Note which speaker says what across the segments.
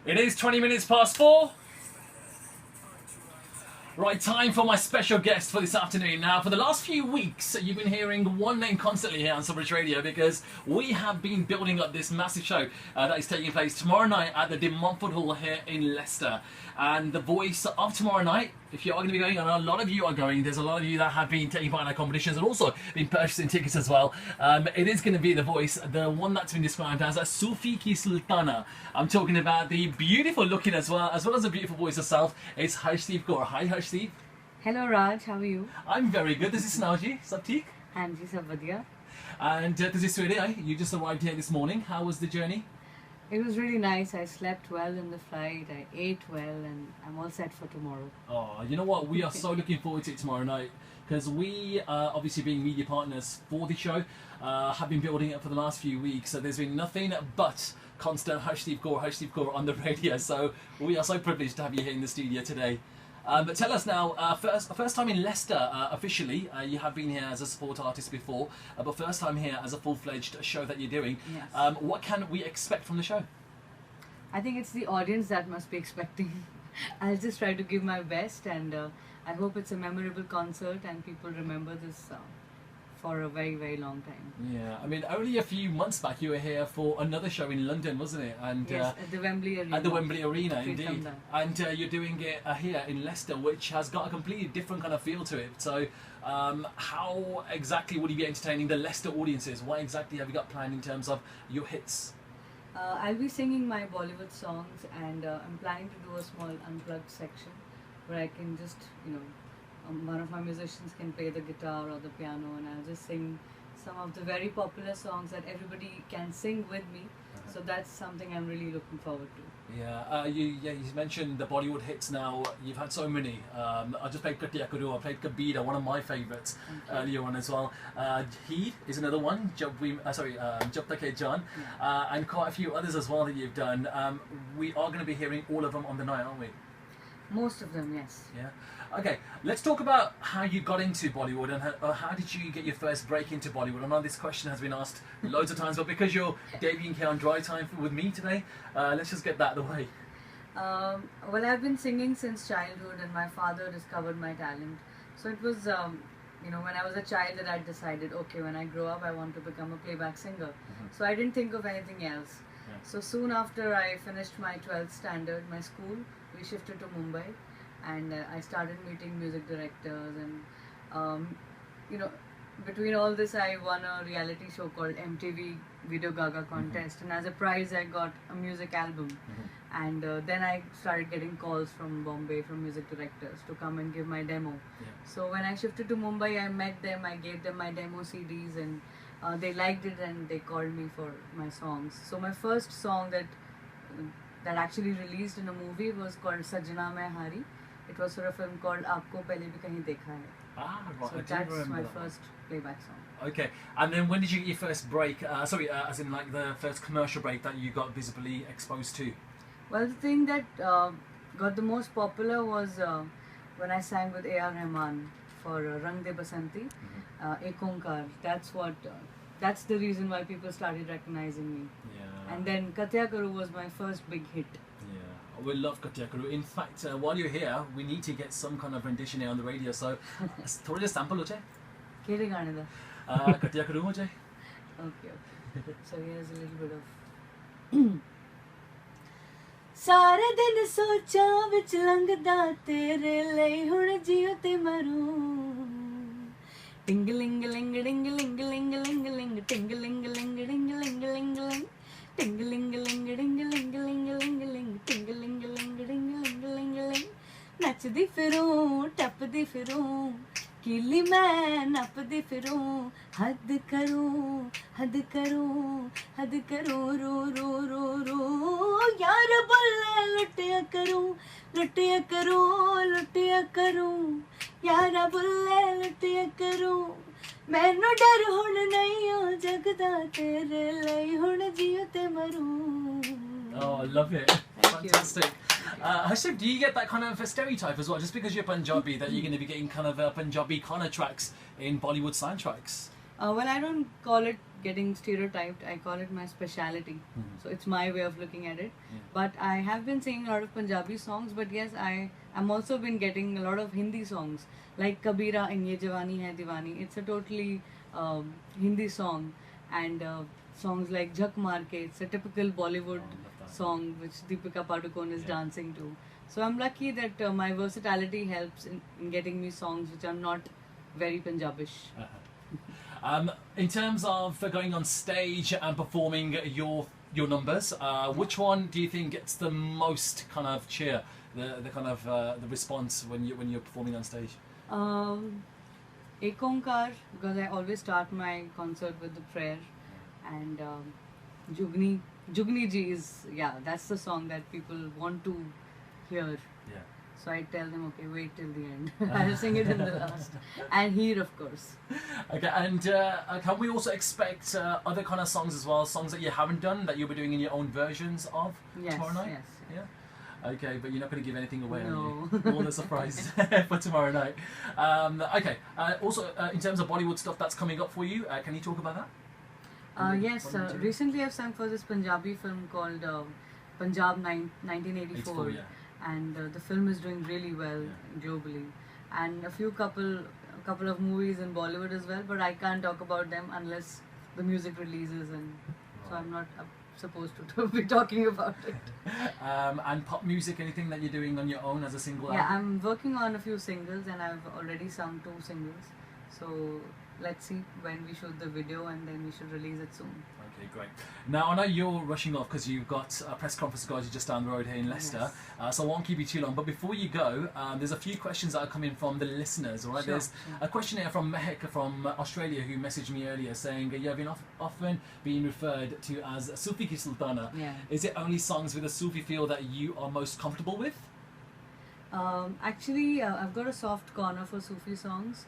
Speaker 1: It is 20 minutes past 4. Right, time for my special guest for this afternoon. Now, for the last few weeks, you've been hearing one name constantly here on Subbridge Radio because we have been building up this massive show that is taking place tomorrow night at the De Montfort Hall here in Leicester. And the voice of tomorrow night, if you are going to be going, and a lot of you are going, there's a lot of you that have been taking part in our competitions and also been purchasing tickets as well. It is going to be the voice, the one that's been described as a Sufi ki Sultana. I'm talking about the beautiful looking as well as the beautiful voice herself. It's Harshdeep Kaur. Hi Harshdeep.
Speaker 2: Hello Raj, how are you?
Speaker 1: I'm very good. This is Snaji. Sab theek?
Speaker 2: I'm ji sab badhiya.
Speaker 1: And this is Swede. You just arrived here this morning. How was the journey?
Speaker 2: It was really nice. I slept well in the flight. I ate well, and I'm all set for tomorrow.
Speaker 1: Oh, you know what? We are so looking forward to it tomorrow night because we, obviously being media partners for the show, have been building it for the last few weeks. So there's been nothing but constant Harshdeep Kaur on the radio. So we are so privileged to have you here in the studio today. But tell us now, first time in Leicester officially. You have been here as a support artist before, but first time here as a full-fledged show that you're doing.
Speaker 2: Yes.
Speaker 1: What can we expect from the show?
Speaker 2: I think it's the audience that must be expecting. I'll just try to give my best, and I hope it's a memorable concert and people remember this for a very, very long time.
Speaker 1: Yeah, I mean, only a few months back you were here for another show in London, wasn't it? And
Speaker 2: yes, at the Wembley Arena.
Speaker 1: At the Wembley Arena, indeed. And you're doing it here in Leicester, which has got a completely different kind of feel to it. So, how exactly would you be entertaining the Leicester audiences? What exactly have you got planned in terms of your hits?
Speaker 2: I'll be singing my Bollywood songs, and I'm planning to do a small unplugged section where I can just, one of my musicians can play the guitar or the piano, and I'll just sing some of the very popular songs that everybody can sing with me. So that's something I'm really looking forward to.
Speaker 1: Yeah, you mentioned the Bollywood hits now. You've had so many. I just played Katya Kuru, I played Kabira, one of my favourites earlier on as well. He is another one, Jab Tak Hai Jaan, and quite a few others as well that you've done. We are going to be hearing all of them on the night, aren't we?
Speaker 2: Most of them, yes.
Speaker 1: Yeah. Okay, let's talk about how you got into Bollywood and how did you get your first break into Bollywood. I know this question has been asked loads of times, but because you're debuting here on Dry Time with me today, let's just get that out of the way.
Speaker 2: Well, I've been singing since childhood, and my father discovered my talent. So it was, when I was a child that I decided, okay, when I grow up, I want to become a playback singer. So I didn't think of anything else. Yeah. So soon after I finished my 12th standard, my school, we shifted to Mumbai. And I started meeting music directors, and between all this I won a reality show called MTV Video Gaga Contest, and as a prize I got a music album. And then I started getting calls from Bombay, from music directors, to come and give my demo. So when I shifted to Mumbai, I met them, I gave them my demo CDs, and they liked it and they called me for my songs. So my first song that actually released in a movie was called Sajna Main Hari. It was for a film called Aapko Pehle Bhi Kahin Dekha Hai.
Speaker 1: Ah, right.
Speaker 2: So that's my first playback song.
Speaker 1: Okay, and then when did you get your first break? As in like the first commercial break that you got visibly exposed to?
Speaker 2: Well, the thing that got the most popular was when I sang with A.R. Rahman for Rang De Basanti, Ek Onkar. That's the reason why people started recognizing me. Yeah. And then Katya Kuru was my first big hit.
Speaker 1: We love Katya Kuru. In fact, while you're here, we need to get some kind of rendition here on the radio. So, थोड़ा सा sample हो जाए.
Speaker 2: केले गाने दा.
Speaker 1: Katya Kuru हो जाए.
Speaker 2: Okay. So here's a little bit of. सारे दिन सोचा विच लंघदा तेरे ਲਈ ਹੁਣ ਜੀਉ ਤੇ ਮਰੂ. Ting ling ling ling ling ling ling ling ting ling ling ling ling ling ling. Ting ling ling ling ling ling ling ling ting ling ling ling ling ling ling ਨੱਚਦੀ ਫਿਰੂੰ ਟੱਪਦੀ ਫਿਰੂੰ ਕੀਲੀ ਮੈਂ ਨੱਪਦੀ ਫਿਰੂੰ ਹੱਦ ਕਰੂੰ ਹੱਦ ਕਰੂੰ ਹੱਦ ਕਰੂੰ ਰੂ ਰੂ ਰੂ ਰੂ ਯਾਰ ਬੱਲੇ ਲੁੱਟਿਆ ਕਰੂੰ ਲੁੱਟਿਆ ਕਰੂੰ ਲੁੱਟਿਆ ਕਰੂੰ ਯਾਰਾ ਬੱਲੇ ਲੁੱਟਿਆ ਕਰੂੰ ਮੈਨੂੰ ਡਰ ਹੁਣ ਨਹੀਂ ਓ ਜਗਦਾ ਤੇਰੇ ਲਈ ਹੁਣ ਜੀਉ ਤੇ ਮਰੂ.
Speaker 1: Oh, I love it. Fantastic. Harshdeep, do you get that kind of a stereotype as well, just because you're Punjabi, that you're going to be getting kind of Punjabi kind of tracks in Bollywood soundtracks?
Speaker 2: Well, I don't call it getting stereotyped, I call it my speciality. So it's my way of looking at it.
Speaker 1: Yeah.
Speaker 2: But I have been singing a lot of Punjabi songs, but yes, I'm also been getting a lot of Hindi songs, like Kabira in Ye Jawani Hai Diwani. It's a totally Hindi song, and songs like Jhak Maar Ke, it's a typical Bollywood song which Deepika Padukone is dancing to. So I'm lucky that my versatility helps in getting me songs which are not very Punjabish.
Speaker 1: In terms of going on stage and performing your numbers, which one do you think gets the most kind of cheer, the kind of the response when you're performing on stage?
Speaker 2: Ek Onkar, because I always start my concert with the prayer, and Jugni Ji is, that's the song that people want to hear.
Speaker 1: Yeah.
Speaker 2: So I tell them, okay, wait till the end. I'll sing it in the last. And Heer, of course.
Speaker 1: Okay, and can we also expect other kind of songs as well, songs that you haven't done that you'll be doing in your own versions of tomorrow night?
Speaker 2: Yes.
Speaker 1: Yeah. Okay, but you're not going to give anything away,
Speaker 2: No.
Speaker 1: are you? All the surprises for tomorrow night. Okay, also in terms of Bollywood stuff that's coming up for you, can you talk about that?
Speaker 2: Yes, recently I've sung for this Punjabi film called Punjab 1984.
Speaker 1: Yeah.
Speaker 2: And the film is doing really well globally, and a couple of movies in Bollywood as well, but I can't talk about them unless the music releases, and so I'm not supposed to be talking about it.
Speaker 1: And pop music, anything that you're doing on your own as a single
Speaker 2: Yeah,
Speaker 1: album?
Speaker 2: I'm working on a few singles, and I've already sung 2 singles, so let's see when we shoot the video, and then we should release it soon.
Speaker 1: Okay, great. Now, I know you're rushing off because you've got a press conference guys just down the road here in Leicester, so I won't keep you too long. But before you go, there's a few questions that are coming from the listeners, all right? There's a question here from Mehek from Australia who messaged me earlier saying you have been often being referred to as Sufi ki Sultana.
Speaker 2: Yeah.
Speaker 1: Is it only songs with a Sufi feel that you are most comfortable with?
Speaker 2: Actually, I've got a soft corner for Sufi songs.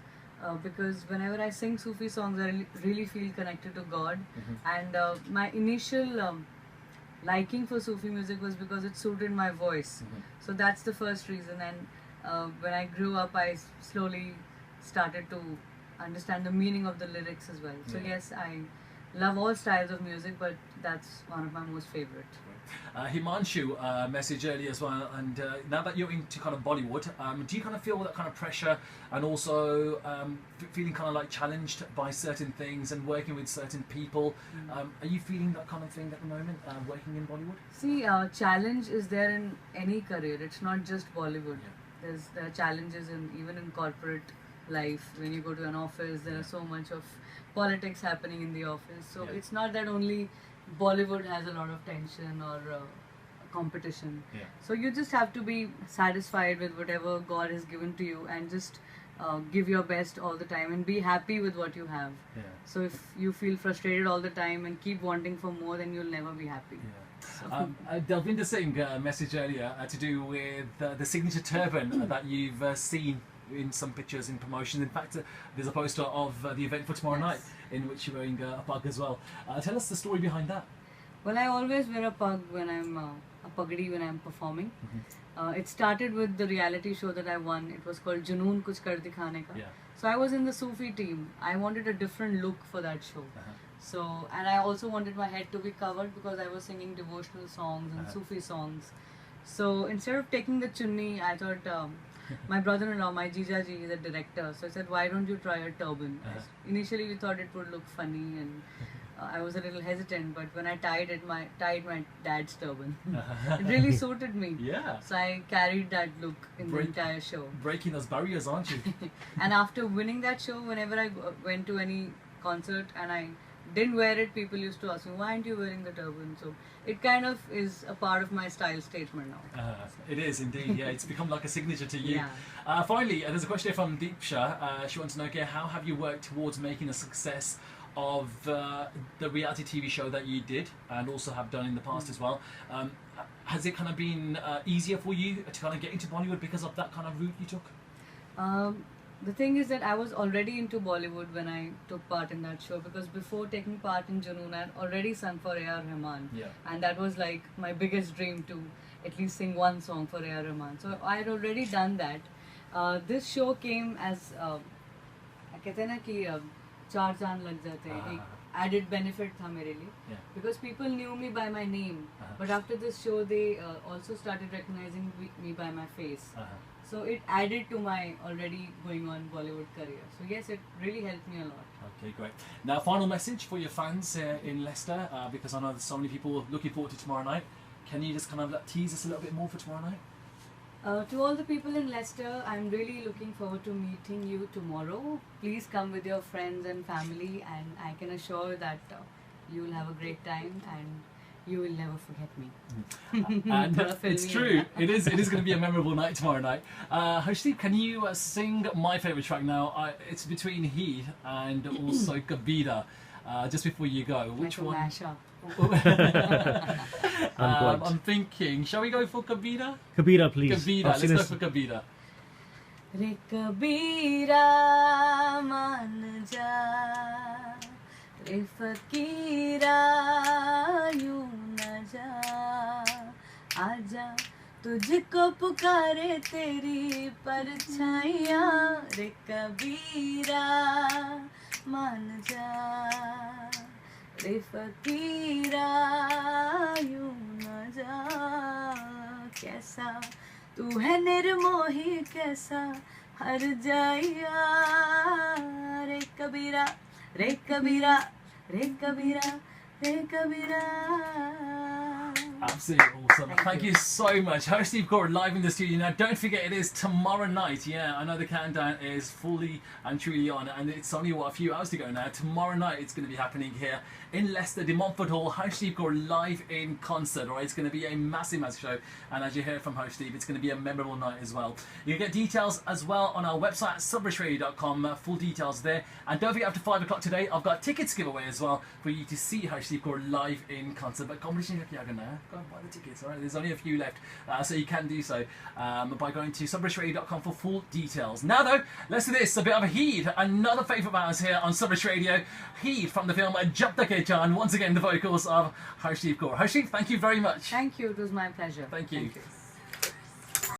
Speaker 2: Because whenever I sing Sufi songs, I really feel connected to God. And my initial liking for Sufi music was because it suited my voice. So that's the first reason. And when I grew up, I slowly started to understand the meaning of the lyrics as well. So yes, I love all styles of music, but that's one of my most favorite.
Speaker 1: Himanshu messaged earlier as well, and now that you're into kind of Bollywood, do you kind of feel that kind of pressure and also feeling kind of like challenged by certain things and working with certain people? Are you feeling that kind of thing at the moment, working in Bollywood?
Speaker 2: See, challenge is there in any career. It's not just Bollywood. There are challenges even in corporate life. When you go to an office, there are so much of politics happening in the office. So it's not that only Bollywood has a lot of tension or competition. So you just have to be satisfied with whatever God has given to you and just give your best all the time and be happy with what you have. So if you feel frustrated all the time and keep wanting for more, then you'll never be happy.
Speaker 1: Delvinda Singh messaged earlier to do with the signature turban that you've seen in some pictures in promotion. In fact, there's a poster of the event for tomorrow night in which you're wearing a pug as well. Tell us the story behind that.
Speaker 2: Well, I always wear a pug when I'm a pagdi when I'm performing. It started with the reality show that I won. It was called Junoon Kuch Kar Dikhane Ka. So I was in the Sufi team. I wanted a different look for that show. So, and I also wanted my head to be covered because I was singing devotional songs and Sufi songs. So instead of taking the chunni, I thought my brother-in-law, my Jijaji, is a director. So I said, why don't you try a turban? Initially we thought it would look funny, and I was a little hesitant, but when I tied my dad's turban, it really suited me. So I carried that look in the entire show.
Speaker 1: Breaking those barriers, aren't you?
Speaker 2: And after winning that show, whenever I went to any concert and I didn't wear it, people used to ask me, why aren't you wearing the turban? So it kind of is a part of my style statement now.
Speaker 1: It is indeed, it's become like a signature to you. Finally, there's a question here from Deepsha. She wants to know, how have you worked towards making a success of the reality TV show that you did and also have done in the past as well? Has it kind of been easier for you to kind of get into Bollywood because of that kind of route you took?
Speaker 2: The thing is that I was already into Bollywood when I took part in that show, because before taking part in Junoon, I had already sung for A.R. Rahman. And that was like my biggest dream, to at least sing one song for A.R. Rahman. So I had already done that. This show came as कहते हैं ना कि चार चांद लग जाते हैं. added benefit tha mere liye.
Speaker 1: Yeah.
Speaker 2: Because people knew me by my name, but after this show they also started recognizing me by my face. So it added to my already going on Bollywood career. So yes, it really helped me a lot.
Speaker 1: Okay, great. Now, final message for your fans in Leicester, because I know there's so many people looking forward to tomorrow night. Can you just kind of tease us a little bit more for tomorrow night?
Speaker 2: To all the people in Leicester, I'm really looking forward to meeting you tomorrow. Please come with your friends and family, and I can assure that you will have a great time and you will never forget me.
Speaker 1: And it's true. It is going to be a memorable night tomorrow night. Harshdeep, can you sing my favourite track now? It's between Heat and also Kabira. Just before you go, which one?
Speaker 2: Mashup.
Speaker 1: I'm thinking, shall we go for Kabira?
Speaker 3: Kabira, please.
Speaker 1: Kabira, let's go for Kabira.
Speaker 2: Re Kabira मान जा रे फकीरा यूं न जा आजा तुझको पुकारे तेरी परछाइयाँ रे कबीरा मान जा रे फकीरा यूं न जा कैसा तू है निर्मोही कैसा हर जाइया रे कबीरा रे कबीरा रे कबीरा रे कबीरा.
Speaker 1: Absolutely awesome. Thank you so much. Harshdeep Kaur live in the studio. Now, don't forget, it is tomorrow night. Yeah, I know the countdown is fully and truly on, and it's only, a few hours to go now. Tomorrow night, it's going to be happening here in Leicester, De Montfort Hall. Harshdeep Kaur live in concert, all right? It's going to be a massive, massive show, and as you heard from Harshdeep, it's going to be a memorable night as well. You can get details as well on our website, subrishradio.com, full details there. And don't forget, after 5 o'clock today, I've got tickets to give away as well for you to see Harshdeep Kaur live in concert. But competition, go and buy the tickets, all right? There's only a few left, so you can do so by going to subrishradio.com for full details. Now, though, let's do this. A bit of a Heat, another favourite of ours here on Subrish Radio. Heat from the film Jab Tak Hai Jaan. Once again, the vocals of Harshdeep Kaur. Harshdeep, thank you very much.
Speaker 2: Thank you. It was my pleasure.
Speaker 1: Thank you.
Speaker 2: Thank you.